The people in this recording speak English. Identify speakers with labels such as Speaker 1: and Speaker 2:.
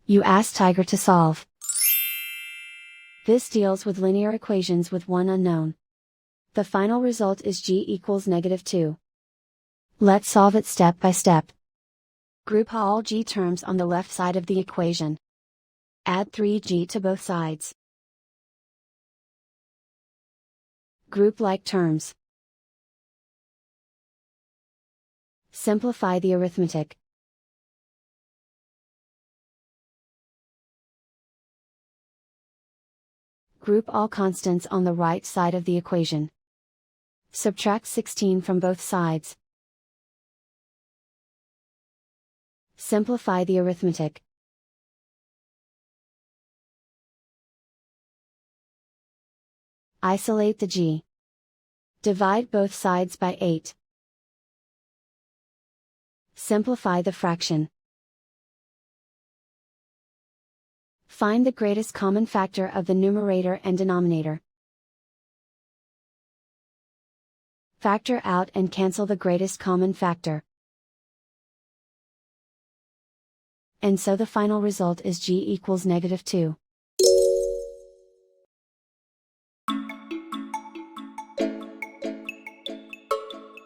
Speaker 1: You ask Tiger to solve. This deals with linear equations with one unknown. The final result is g equals -2. Let's solve it step by step. Group all g terms on the left side of the equation. Add 3g to both sides. Group like terms. Simplify the arithmetic. Group all constants on the right side of the equation. Subtract 16 from both sides. Simplify the arithmetic. Isolate the g. Divide both sides by 8. Simplify the fraction. Find the greatest common factor of the numerator and denominator. Factor out and cancel the greatest common factor. And so the final result is g equals -2.